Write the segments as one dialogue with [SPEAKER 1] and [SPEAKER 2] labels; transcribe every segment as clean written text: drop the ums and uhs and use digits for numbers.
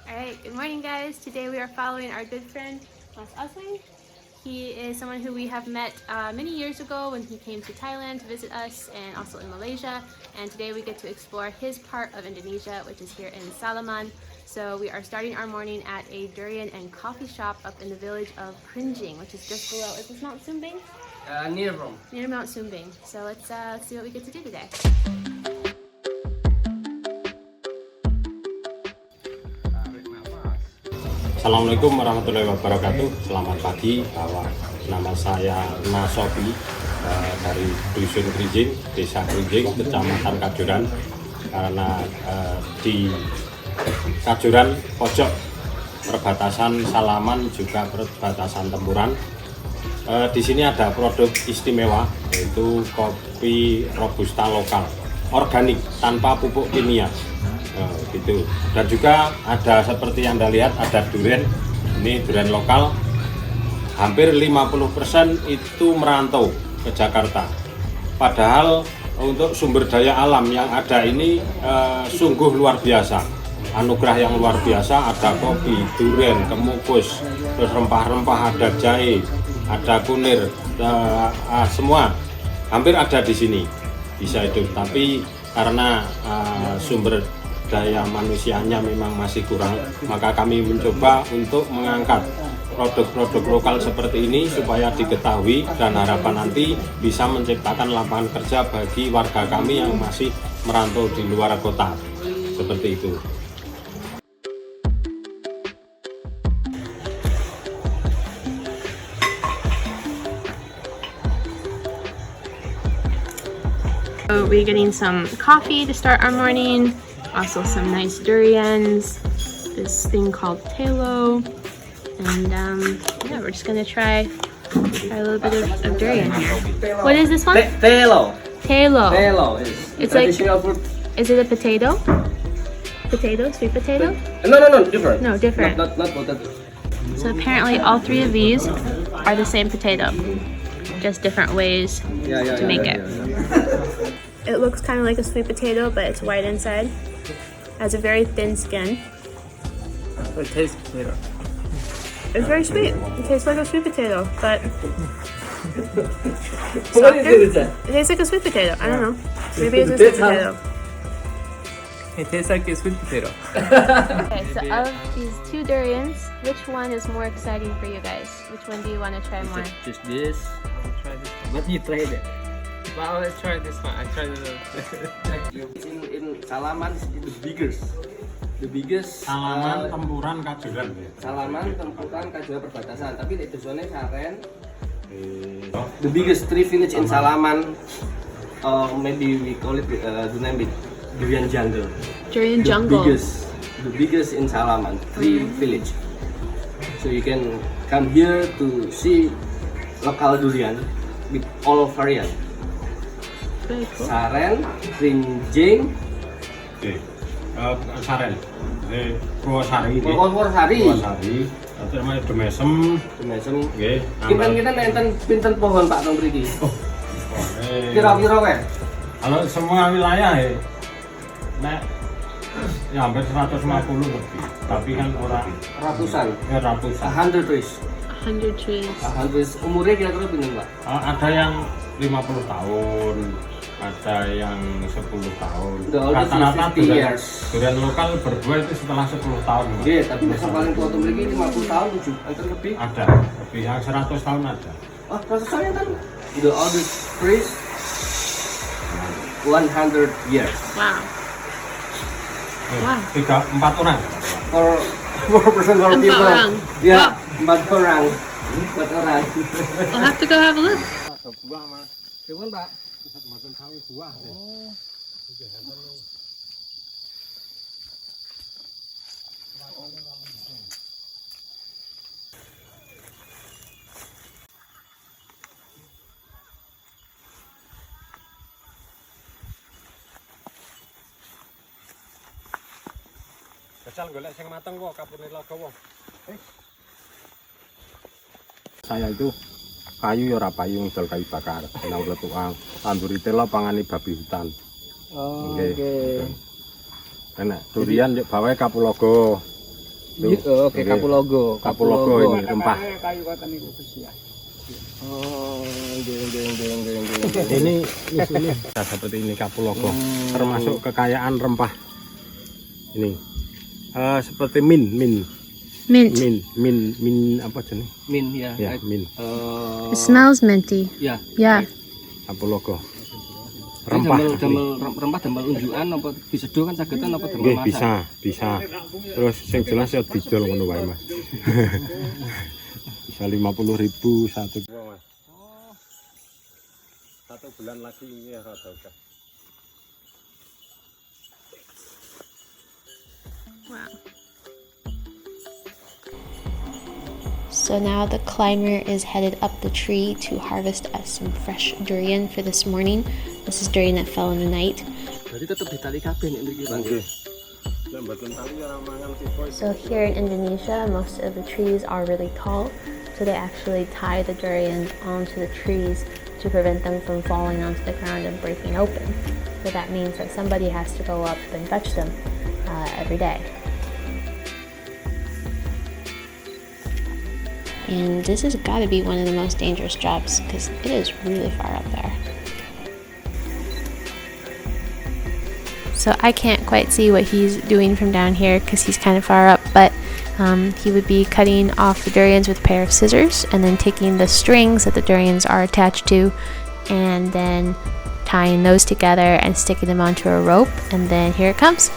[SPEAKER 1] Alright, good morning guys. Today we are following our good friend Mas Aswin. He is someone who we have met many years ago when he came to Thailand to visit us and also in Malaysia. And today we get to explore his part of Indonesia, which is here in Salaman. So we are starting our morning at a durian and coffee shop up in the village of Krinjing, which is just below. Is this Mount Sumbing? Near Mount Sumbing. So let's see what we get to do today.
[SPEAKER 2] Assalamualaikum warahmatullahi wabarakatuh. Selamat pagi. Nama saya Nasobi dari Dusun Krinjing, Desa Krinjing, Kecamatan Kajuran. Karena di Kajuran pojok perbatasan Salaman juga perbatasan Tempuran. Di sini ada produk istimewa yaitu kopi robusta lokal, organik tanpa pupuk kimia. Gitu. Dan juga ada seperti yang Anda lihat, ada durian. Ini durian lokal. Hampir 50% itu merantau ke Jakarta. Padahal untuk sumber daya alam yang ada ini sungguh luar biasa. Anugerah yang luar biasa, ada kopi, durian, kemukus, terus rempah-rempah, ada jahe, ada kunir, semua hampir ada di sini. Bisa hidup, tapi karena sumber daya manusianya memang masih kurang, maka kami mencoba untuk mengangkat produk-produk lokal seperti ini supaya diketahui dan harapan nanti bisa menciptakan lapangan kerja bagi warga kami yang masih merantau di luar kota, seperti itu.
[SPEAKER 1] So we're getting some coffee to start our morning. Also some nice durians, this thing called telo, and yeah, we're just gonna try a little bit of durian here. What is this one?
[SPEAKER 3] Telo.
[SPEAKER 1] Telo.
[SPEAKER 3] It's
[SPEAKER 1] like,
[SPEAKER 3] traditional fruit.
[SPEAKER 1] is it a potato? Potato? Sweet potato?
[SPEAKER 3] No, different.
[SPEAKER 1] No, different.
[SPEAKER 3] Not potato.
[SPEAKER 1] So apparently all three of these are the same potato, just different ways to make it. It looks kind of like a sweet potato, but it's white inside. Has a very thin skin.
[SPEAKER 3] It tastes potato.
[SPEAKER 1] It's very sweet. It tastes like a sweet potato, but
[SPEAKER 3] What is it?
[SPEAKER 1] it tastes like a sweet potato. I don't know. Maybe it's a sweet potato.
[SPEAKER 3] It tastes like a sweet potato.
[SPEAKER 1] Okay, so of these two durians, which one is more exciting for you guys? Which one do you want to try more?
[SPEAKER 3] Just this. I'll try this. But you tried it. Well, let's try this one. I tried it. in Salaman, the biggest.
[SPEAKER 2] Salaman, Tempuran, Kajuran.
[SPEAKER 3] Salaman, Tempuran, Kajuran perbatasan. Tapi di zona Saren. The biggest tree village in Salaman. Maybe we call it the name it Durian jungle.
[SPEAKER 1] Durian jungle.
[SPEAKER 3] The biggest in Salaman, tree village. So you can come here to see local durian with all variant.
[SPEAKER 1] Very cool.
[SPEAKER 3] Saren, Krinjing,
[SPEAKER 2] Saren, Purwosari.
[SPEAKER 3] Purwosari.
[SPEAKER 2] Itu namanya Demesem. Nggih.
[SPEAKER 3] Kita nenten pinten pohon Pak teng mriki. Kira-kira wae.
[SPEAKER 2] Kalau semua wilayah nek ya hampir 150 lebih. Tapi kan orang
[SPEAKER 3] Ratusan.
[SPEAKER 2] Ya ratusan.
[SPEAKER 3] 100 trees.
[SPEAKER 1] 100 trees.
[SPEAKER 3] 100 umurnya kira-kira pinten Pak?
[SPEAKER 2] Ada yang 50 tahun, ada yang 10 tahun.
[SPEAKER 3] Rata-rata
[SPEAKER 2] durian lokal berbuah itu setelah 10 tahun.
[SPEAKER 3] Iya, tapi masa paling tua mriki 50 tahun 7 antar lebih.
[SPEAKER 2] Ada, lebih yang 100 tahun ada.
[SPEAKER 3] Oh, ratusan kan? The oldest trees 100 years.
[SPEAKER 1] Wow. Wow.
[SPEAKER 2] 4 orang.
[SPEAKER 3] For person for
[SPEAKER 1] Empat
[SPEAKER 3] people.
[SPEAKER 1] orang.
[SPEAKER 3] Ya, 4 orang. 4 orang.
[SPEAKER 1] I'll have to go have a look.
[SPEAKER 3] Buah mas. Cuman Pak.
[SPEAKER 2] Buah.
[SPEAKER 3] Oh.
[SPEAKER 2] Jajal golek sing mateng kok kapune lagawa. Saya itu kayu ya ora payu ngedol kayu bakar, nang letukan. Tandur telo pangani babi hutan.
[SPEAKER 3] Oh,
[SPEAKER 2] Oke.
[SPEAKER 3] oke.
[SPEAKER 2] Enak durian yo bawae Kapulaga.
[SPEAKER 3] Oke, Kapulaga.
[SPEAKER 2] Kapulaga ini rempah.
[SPEAKER 3] Oh,
[SPEAKER 2] Ini seperti ini Kapulaga. Termasuk kekayaan rempah. Ini seperti mint apa jenis?
[SPEAKER 3] Mint ya.
[SPEAKER 2] Ya, mint.
[SPEAKER 1] It smells minty.
[SPEAKER 3] Ya.
[SPEAKER 1] Yeah.
[SPEAKER 2] Kapulaga.
[SPEAKER 3] Rempah damel unjukan apa diseduh kan sagetan apa damel
[SPEAKER 2] masak? Bisa. Terus yang jelas ya didol ngono wae, Mas. Bisa 50.000 satu. Mas. Oh. 1 bulan lagi ini ya rada udah.
[SPEAKER 1] Wow.
[SPEAKER 4] So now the climber is headed up the tree to harvest us some fresh durian for this morning. This is durian that fell in the night.
[SPEAKER 3] Jadi tetap ditali kabeh nek mriki, Bang.
[SPEAKER 4] So here in Indonesia, most of the trees are really tall, so they actually tie the durians onto the trees to prevent them from falling onto the ground and breaking open. So that means that somebody has to go up and fetch them every day. And this has got to be one of the most dangerous jobs because it is really far up there.
[SPEAKER 1] So I can't quite see what he's doing from down here because he's kind of far up, but he would be cutting off the durians with a pair of scissors and then taking the strings that the durians are attached to and then tying those together and sticking them onto a rope, and then here it comes.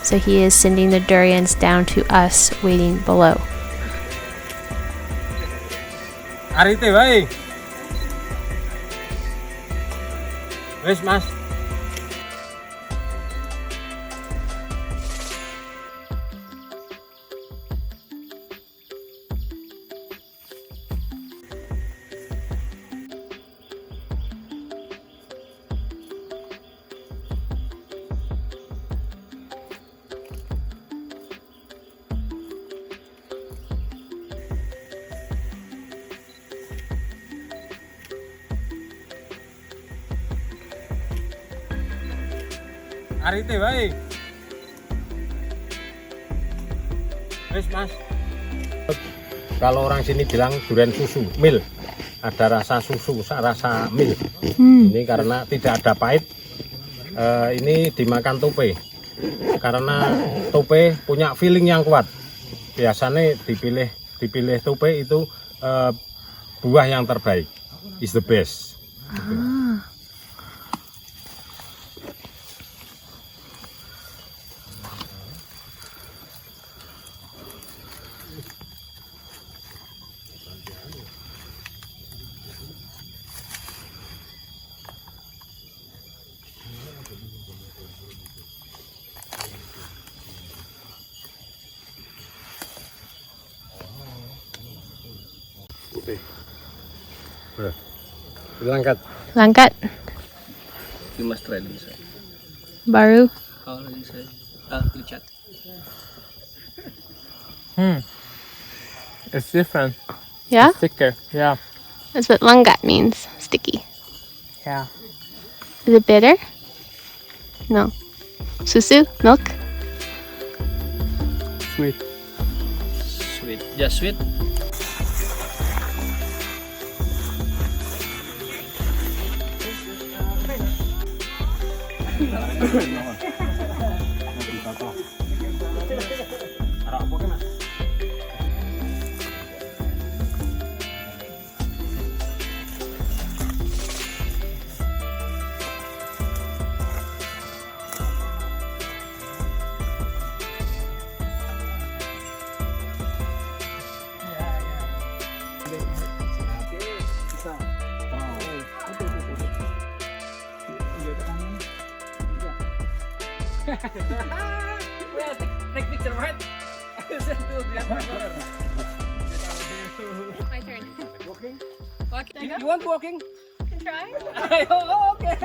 [SPEAKER 1] So he is sending the durians down to us waiting below.
[SPEAKER 2] Arite wae. Wes, Mas. Arite wae. Wes, Mas. Kalau orang sini bilang durian susu, mil. Ada rasa susu, rasa mil. Ini karena tidak ada pahit. Ini dimakan tope. Karena tope punya feeling yang kuat. Biasanya dipilih tope itu buah yang terbaik. Is the best. Gitu.
[SPEAKER 1] Langkat.
[SPEAKER 3] Mas try dulu saya.
[SPEAKER 1] Baru.
[SPEAKER 3] Oh, lagi saya. Lihat.
[SPEAKER 5] It's different.
[SPEAKER 1] Yeah?
[SPEAKER 5] It's thicker. Yeah.
[SPEAKER 1] That's what langkat means. Sticky.
[SPEAKER 5] Yeah.
[SPEAKER 1] Is it bitter? No. Susu? Milk?
[SPEAKER 5] Sweet.
[SPEAKER 3] Sweet. Just sweet. Take picture, right?
[SPEAKER 1] My turn.
[SPEAKER 3] Walking?
[SPEAKER 1] Walking?
[SPEAKER 3] You want walking?
[SPEAKER 1] Can try?
[SPEAKER 3] Oh, okay.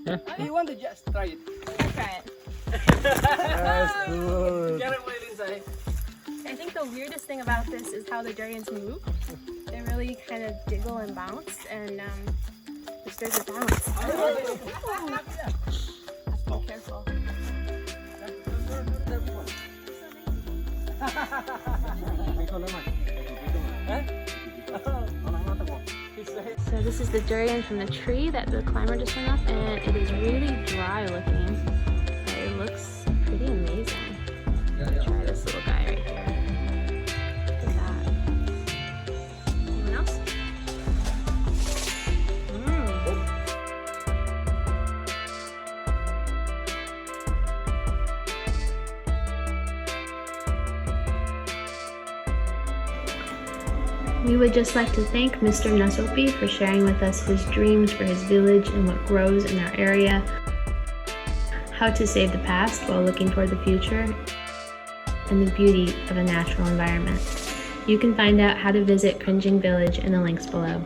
[SPEAKER 1] No?
[SPEAKER 3] You want to just try it?
[SPEAKER 1] I'll try it.
[SPEAKER 5] That's good.
[SPEAKER 3] Careful inside.
[SPEAKER 1] I think the weirdest thing about this is how the durians move. They really kind of jiggle and bounce, and there's a bounce. Be careful. So this is the durian from the tree that the climber just went up, and it is really dry looking, but it looks pretty amazing. Try this little guy right here. Look at that. Anyone else? We would just like to thank Mr. Nasobi for sharing with us his dreams for his village and what grows in our area, how to save the past while looking toward the future, and the beauty of a natural environment. You can find out how to visit Krinjing Village in the links below.